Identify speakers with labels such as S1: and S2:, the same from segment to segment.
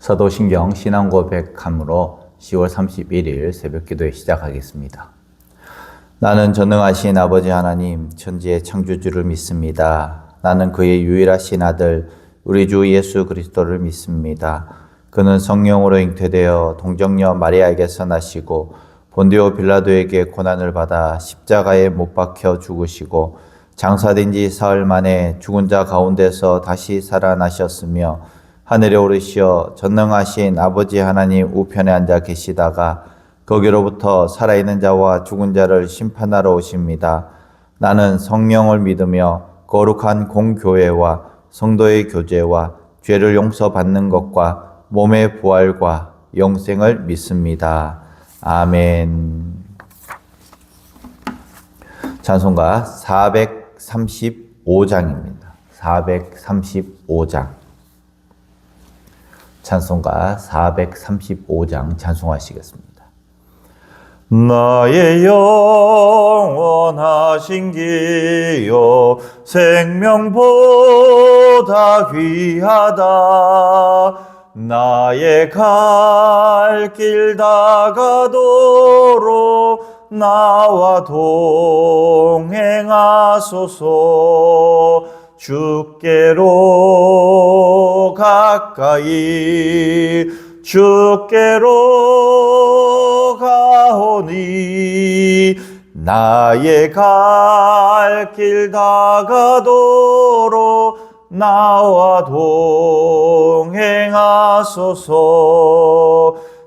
S1: 서도신경 신앙고백함으로 10월 31일 새벽기도에 시작하겠습니다. 나는 전능하신 아버지 하나님 천지의 창조주를 믿습니다. 나는 그의 유일하신 아들 우리 주 예수 그리스도를 믿습니다. 그는 성령으로 잉태되어 동정녀 마리아에게서 나시고 본디오 빌라도에게 고난을 받아 십자가에 못 박혀 죽으시고 장사된 지 사흘 만에 죽은 자 가운데서 다시 살아나셨으며 하늘에 오르시어 전능하신 아버지 하나님 우편에 앉아 계시다가 거기로부터 살아있는 자와 죽은 자를 심판하러 오십니다. 나는 성령을 믿으며 거룩한 공교회와 성도의 교제와 죄를 용서받는 것과 몸의 부활과 영생을 믿습니다. 아멘. 찬송가 435장입니다. 435장. 찬송가 435장 찬송하시겠습니다. 나의 영원하신 기여 생명보다 귀하다. 나의 갈 길 다가도록 나와 동행하소서. 주께로 가까이 주께로 가오니 나의 갈 길 다가도록 나와 동행하소서.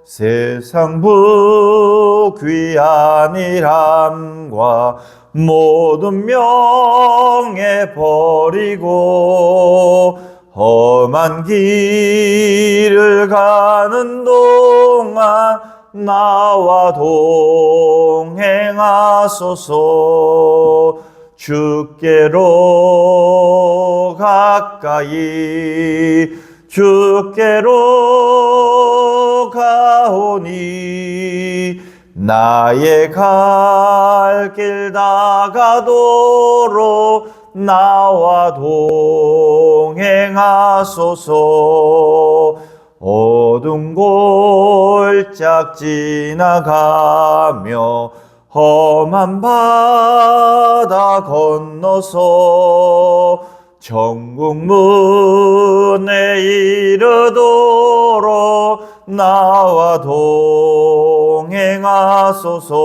S1: 세상 부귀한 일함과 모든 명예 버리고 험한 길을 가는 동안 나와 동행하소서. 주께로 가까이 주께로 가오니 나의 갈 길 다가도록 나와 동행하소서. 어두운 골짝 지나가며 험한 바다 건너서 천국 문에 이르도록 나와 동행하소서.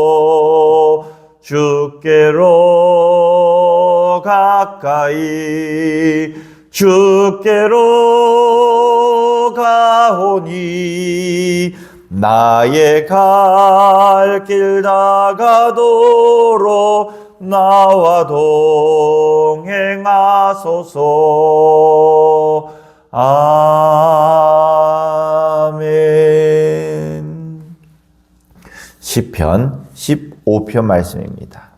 S1: 주께로 가까이 주께로 가오니 나의 갈 길 다가도록 나와 동행하소서. 아멘. 시편 15편 말씀입니다.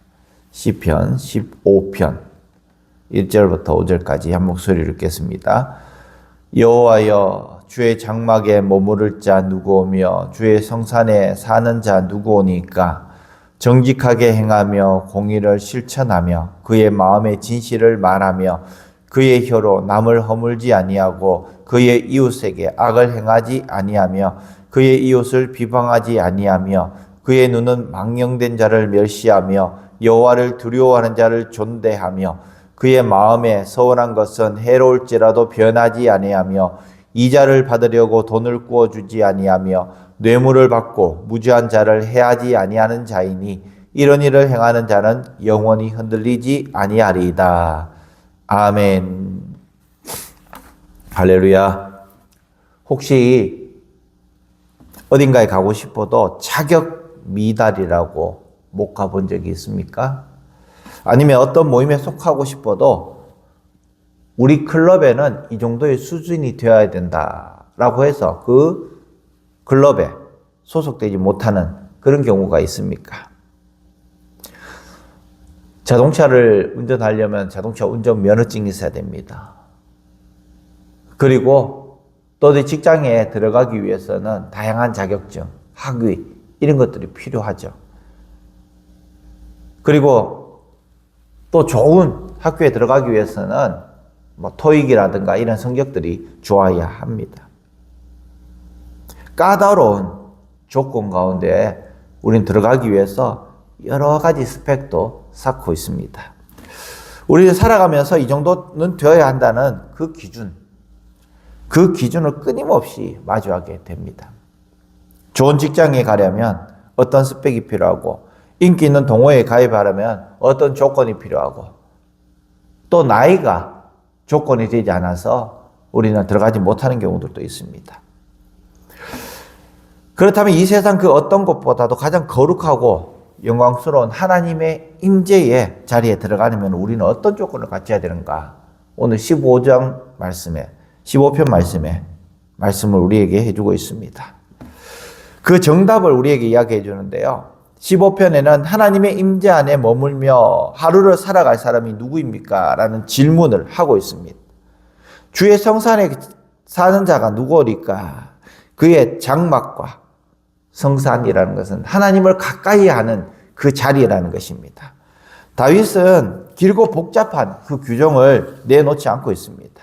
S1: 시편 15편 1절부터 5절까지 한 목소리를 읽겠습니다. 여호와여, 주의 장막에 머무를 자 누구오며 주의 성산에 사는 자 누구오니까? 정직하게 행하며 공의를 실천하며 그의 마음의 진실을 말하며 그의 혀로 남을 허물지 아니하고 그의 이웃에게 악을 행하지 아니하며 그의 이웃을 비방하지 아니하며 그의 눈은 망령된 자를 멸시하며 여호와를 두려워하는 자를 존대하며 그의 마음에 서운한 것은 해로울지라도 변하지 아니하며 이자를 받으려고 돈을 구워주지 아니하며 뇌물을 받고 무죄한 자를 해하지 아니하는 자이니 이런 일을 행하는 자는 영원히 흔들리지 아니하리이다. 아멘. 할렐루야. 혹시 어딘가에 가고 싶어도 자격 미달이라고 못 가본 적이 있습니까? 아니면 어떤 모임에 속하고 싶어도 우리 클럽에는 이 정도의 수준이 되어야 된다라고 해서 그 클럽에 소속되지 못하는 그런 경우가 있습니까? 자동차를 운전하려면 자동차 운전 면허증이 있어야 됩니다. 그리고 또 직장에 들어가기 위해서는 다양한 자격증, 학위 이런 것들이 필요하죠. 그리고 또 좋은 학교에 들어가기 위해서는 토익이라든가 이런 성적들이 좋아야 합니다. 까다로운 조건 가운데 우리는 들어가기 위해서 여러 가지 스펙도 쌓고 있습니다. 우리는 살아가면서 이 정도는 되어야 한다는 그 기준을 끊임없이 마주하게 됩니다. 좋은 직장에 가려면 어떤 스펙이 필요하고, 인기 있는 동호회에 가입하려면 어떤 조건이 필요하고, 또 나이가 조건이 되지 않아서 우리는 들어가지 못하는 경우들도 있습니다. 그렇다면 이 세상 그 어떤 것보다도 가장 거룩하고 영광스러운 하나님의 임재의 자리에 들어가려면 우리는 어떤 조건을 갖춰야 되는가? 오늘 15장 말씀에, 15편 말씀에 말씀을 우리에게 해주고 있습니다. 그 정답을 우리에게 이야기해 주는데요. 15편에는 하나님의 임재 안에 머물며 하루를 살아갈 사람이 누구입니까? 라는 질문을 하고 있습니다. 주의 성산에 사는 자가 누구리까? 그의 장막과 성산이라는 것은 하나님을 가까이 하는 그 자리라는 것입니다. 다윗은 길고 복잡한 그 규정을 내놓지 않고 있습니다.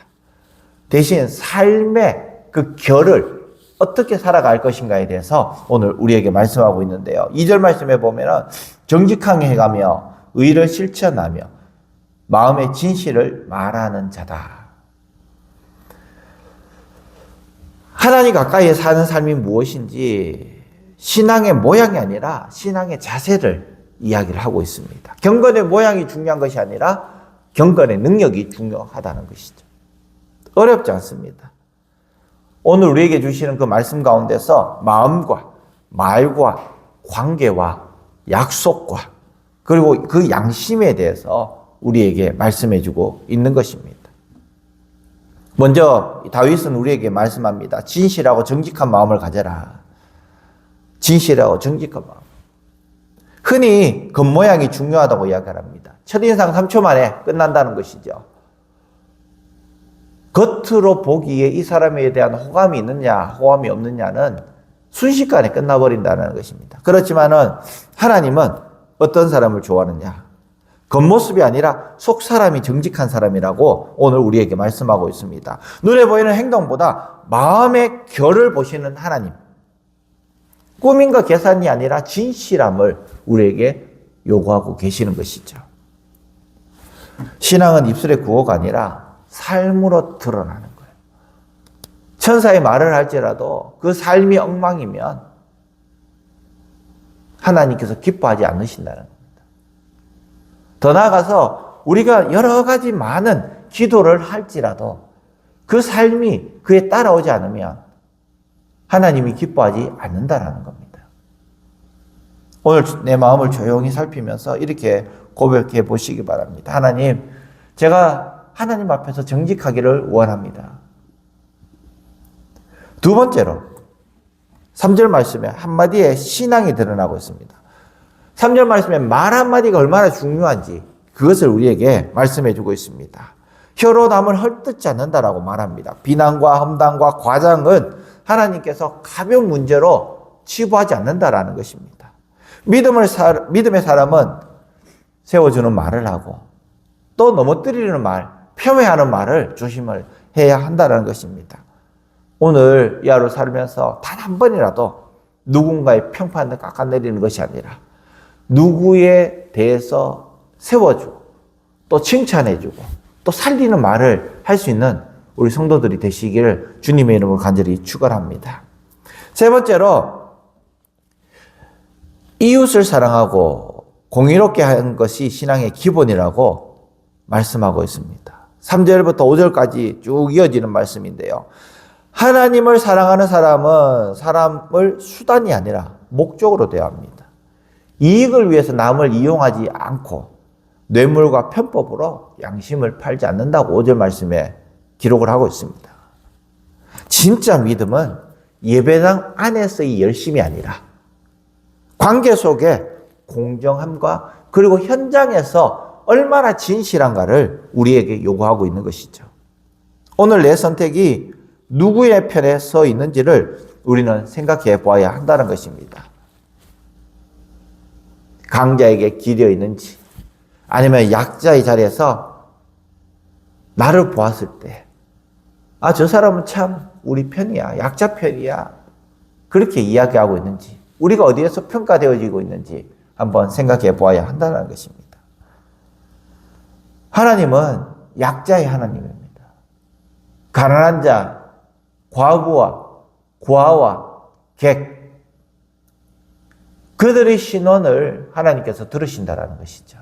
S1: 대신 삶의 그 결을 어떻게 살아갈 것인가에 대해서 오늘 우리에게 말씀하고 있는데요. 2절 말씀에 보면 정직하게 해가며 의를 실천하며 마음의 진실을 말하는 자다. 하나님 가까이 사는 삶이 무엇인지 신앙의 모양이 아니라 신앙의 자세를 이야기를 하고 있습니다. 경건의 모양이 중요한 것이 아니라 경건의 능력이 중요하다는 것이죠. 어렵지 않습니다. 오늘 우리에게 주시는 그 말씀 가운데서 마음과 말과 관계와 약속과 그리고 그 양심에 대해서 우리에게 말씀해 주고 있는 것입니다. 먼저 다윗은 우리에게 말씀합니다. 진실하고 정직한 마음을 가져라. 진실하고 정직한 마음. 흔히 겉모양이 중요하다고 이야기합니다. 첫인상 3초 만에 끝난다는 것이죠. 겉으로 보기에 이 사람에 대한 호감이 있느냐 호감이 없느냐는 순식간에 끝나버린다는 것입니다. 그렇지만은 하나님은 어떤 사람을 좋아하느냐, 겉모습이 아니라 속 사람이 정직한 사람이라고 오늘 우리에게 말씀하고 있습니다. 눈에 보이는 행동보다 마음의 결을 보시는 하나님, 꾸밈과 계산이 아니라 진실함을 우리에게 요구하고 계시는 것이죠. 신앙은 입술의 구호가 아니라 삶으로 드러나는 거예요. 천사의 말을 할지라도 그 삶이 엉망이면 하나님께서 기뻐하지 않으신다는 겁니다. 더 나아가서 우리가 여러 가지 많은 기도를 할지라도 그 삶이 그에 따라오지 않으면 하나님이 기뻐하지 않는다는 겁니다. 오늘 내 마음을 조용히 살피면서 이렇게 고백해 보시기 바랍니다. 하나님, 제가 하나님 앞에서 정직하기를 원합니다. 두 번째로 3절 말씀에 한마디의 신앙이 드러나고 있습니다. 3절 말씀에 말 한마디가 얼마나 중요한지 그것을 우리에게 말씀해 주고 있습니다. 혀로 남을 헐뜯지 않는다라고 말합니다. 비난과 험담과 과장은 하나님께서 가벼운 문제로 치부하지 않는다라는 것입니다. 믿음의 사람은 세워주는 말을 하고 또 넘어뜨리는 말, 폄훼하는 말을 조심을 해야 한다는 것입니다. 오늘 이 하루 살면서 단 한 번이라도 누군가의 평판을 깎아내리는 것이 아니라 누구에 대해서 세워주고 또 칭찬해주고 또 살리는 말을 할 수 있는 우리 성도들이 되시기를 주님의 이름으로 간절히 축원합니다. 세 번째로 이웃을 사랑하고 공의롭게 하는 것이 신앙의 기본이라고 말씀하고 있습니다. 3절부터 5절까지 쭉 이어지는 말씀인데요. 하나님을 사랑하는 사람은 사람을 수단이 아니라 목적으로 대합니다. 이익을 위해서 남을 이용하지 않고 뇌물과 편법으로 양심을 팔지 않는다고 5절 말씀에 기록을 하고 있습니다. 진짜 믿음은 예배당 안에서의 열심이 아니라 관계 속에 공정함과 그리고 현장에서 얼마나 진실한가를 우리에게 요구하고 있는 것이죠. 오늘 내 선택이 누구의 편에 서 있는지를 우리는 생각해 보아야 한다는 것입니다. 강자에게 기려 있는지 아니면 약자의 자리에서 나를 보았을 때 저 사람은 참 우리 편이야, 약자 편이야, 그렇게 이야기하고 있는지, 우리가 어디에서 평가되어지고 있는지 한번 생각해 보아야 한다는 것입니다. 하나님은 약자의 하나님입니다. 가난한 자, 과부와 고아와 객, 그들의 신원을 하나님께서 들으신다는 것이죠.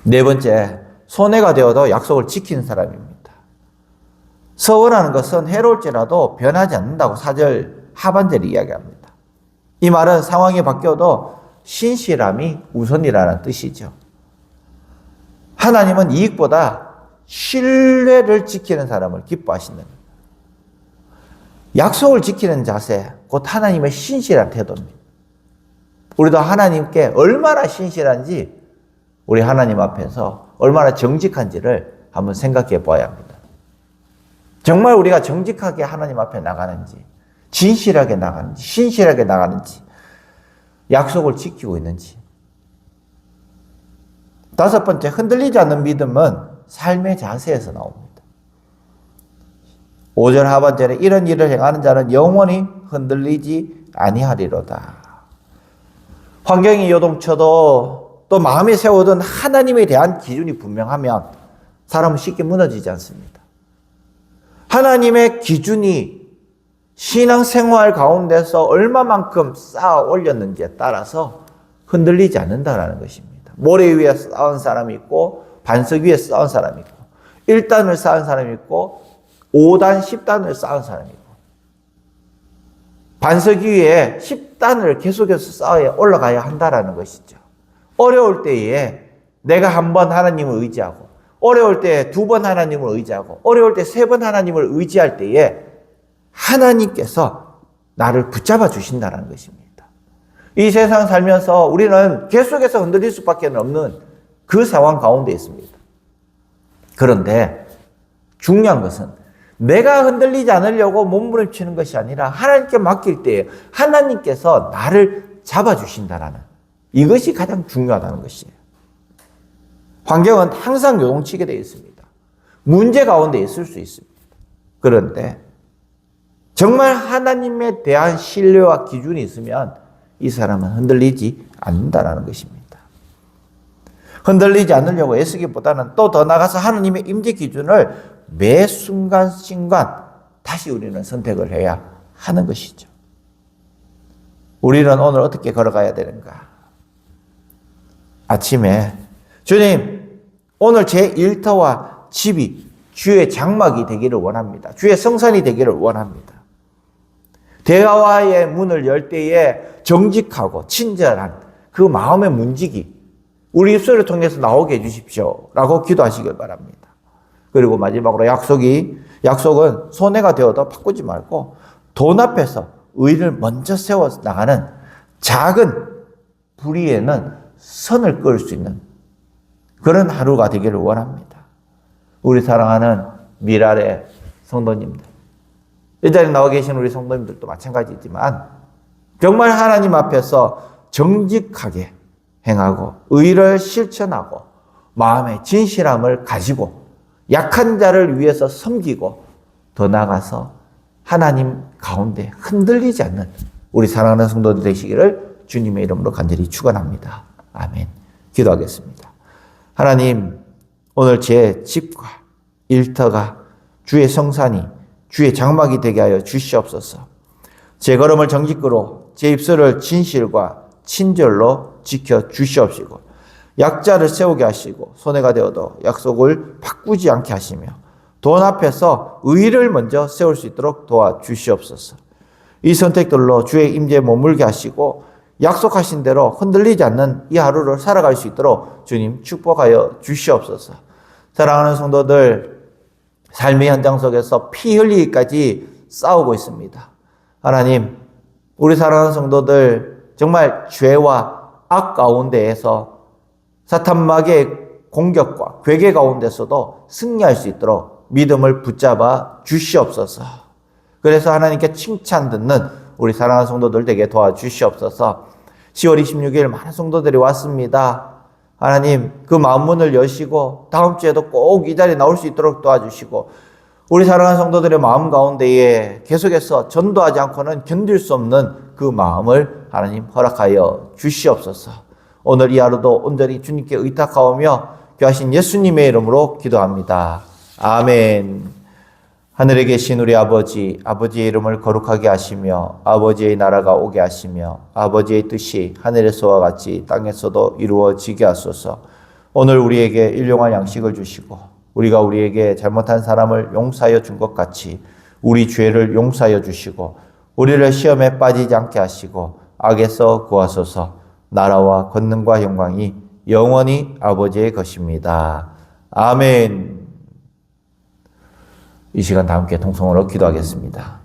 S1: 네 번째, 손해가 되어도 약속을 지키는 사람입니다. 서원하는 것은 해로울지라도 변하지 않는다고 4절 하반절에 이야기합니다. 이 말은 상황이 바뀌어도 신실함이 우선이라는 뜻이죠. 하나님은 이익보다 신뢰를 지키는 사람을 기뻐하신다. 약속을 지키는 자세, 곧 하나님의 신실한 태도입니다. 우리도 하나님께 얼마나 신실한지, 우리 하나님 앞에서 얼마나 정직한지를 한번 생각해 봐야 합니다. 정말 우리가 정직하게 하나님 앞에 나가는지, 진실하게 나가는지, 신실하게 나가는지, 약속을 지키고 있는지. 다섯 번째, 흔들리지 않는 믿음은 삶의 자세에서 나옵니다. 5절 하반절에 이런 일을 행하는 자는 영원히 흔들리지 아니하리로다. 환경이 요동쳐도 또 마음에 세워둔 하나님에 대한 기준이 분명하면 사람은 쉽게 무너지지 않습니다. 하나님의 기준이 신앙생활 가운데서 얼마만큼 쌓아 올렸는지에 따라서 흔들리지 않는다는 것입니다. 모래 위에 쌓은 사람이 있고 반석 위에 쌓은 사람이 있고 1단을 쌓은 사람이 있고 5단, 10단을 쌓은 사람이 있고 반석 위에 10단을 계속해서 쌓아 올라가야 한다는 것이죠. 어려울 때에 내가 한 번 하나님을 의지하고 어려울 때 2번 하나님을 의지하고 어려울 때 3번 하나님을 의지할 때에 하나님께서 나를 붙잡아 주신다는 것입니다. 이 세상 살면서 우리는 계속해서 흔들릴 수밖에 없는 그 상황 가운데 있습니다. 그런데 중요한 것은 내가 흔들리지 않으려고 몸부림치는 것이 아니라 하나님께 맡길 때에 하나님께서 나를 잡아주신다라는 이것이 가장 중요하다는 것이에요. 환경은 항상 요동치게 되어 있습니다. 문제 가운데 있을 수 있습니다. 그런데 정말 하나님에 대한 신뢰와 기준이 있으면 이 사람은 흔들리지 않는다는 것입니다. 흔들리지 않으려고 애쓰기보다는 또 더 나아가서 하나님의 임재 기준을 매 순간순간 다시 우리는 선택을 해야 하는 것이죠. 우리는 오늘 어떻게 걸어가야 되는가? 아침에 주님, 오늘 제 일터와 집이 주의 장막이 되기를 원합니다. 주의 성산이 되기를 원합니다. 대화의 문을 열 때에 정직하고 친절한 그 마음의 문지기 우리 입술을 통해서 나오게 해주십시오 라고 기도하시길 바랍니다. 그리고 마지막으로 약속은 손해가 되어도 바꾸지 말고 돈 앞에서 의를 먼저 세워 나가는 작은 불의에는 선을 그을 수 있는 그런 하루가 되기를 원합니다. 우리 사랑하는 미랄의 성도님들, 이 자리에 나와 계신 우리 성도님들도 마찬가지지만 정말 하나님 앞에서 정직하게 행하고 의를 실천하고 마음의 진실함을 가지고 약한 자를 위해서 섬기고 더 나아가서 하나님 가운데 흔들리지 않는 우리 사랑하는 성도들 되시기를 주님의 이름으로 간절히 축원합니다. 아멘. 기도하겠습니다. 하나님, 오늘 제 집과 일터가 주의 성산이 주의 장막이 되게 하여 주시옵소서. 제 걸음을 정직으로 제 입술을 진실과 친절로 지켜 주시옵시고 약자를 세우게 하시고 손해가 되어도 약속을 바꾸지 않게 하시며 돈 앞에서 의를 먼저 세울 수 있도록 도와주시옵소서. 이 선택들로 주의 임재에 머물게 하시고 약속하신 대로 흔들리지 않는 이 하루를 살아갈 수 있도록 주님 축복하여 주시옵소서. 사랑하는 성도들, 삶의 현장 속에서 피 흘리기까지 싸우고 있습니다. 하나님, 우리 사랑하는 성도들 정말 죄와 악 가운데에서 사탄마귀의 공격과 괴계 가운데서도 승리할 수 있도록 믿음을 붙잡아 주시옵소서. 그래서 하나님께 칭찬 듣는 우리 사랑하는 성도들 되게 도와주시옵소서. 10월 26일 많은 성도들이 왔습니다. 하나님, 그 마음문을 여시고 다음 주에도 꼭 이 자리에 나올 수 있도록 도와주시고 우리 사랑하는 성도들의 마음 가운데에 계속해서 전도하지 않고는 견딜 수 없는 그 마음을 하나님 허락하여 주시옵소서. 오늘 이 하루도 온전히 주님께 의탁하오며 귀하신 예수님의 이름으로 기도합니다. 아멘. 하늘에 계신 우리 아버지, 아버지의 이름을 거룩하게 하시며 아버지의 나라가 오게 하시며 아버지의 뜻이 하늘에서와 같이 땅에서도 이루어지게 하소서. 오늘 우리에게 일용할 양식을 주시고 우리가 우리에게 잘못한 사람을 용서하여 준 것 같이 우리 죄를 용서하여 주시고 우리를 시험에 빠지지 않게 하시고 악에서 구하소서. 나라와 권능과 영광이 영원히 아버지의 것입니다. 아멘. 이 시간 다 함께 통성으로 기도하겠습니다.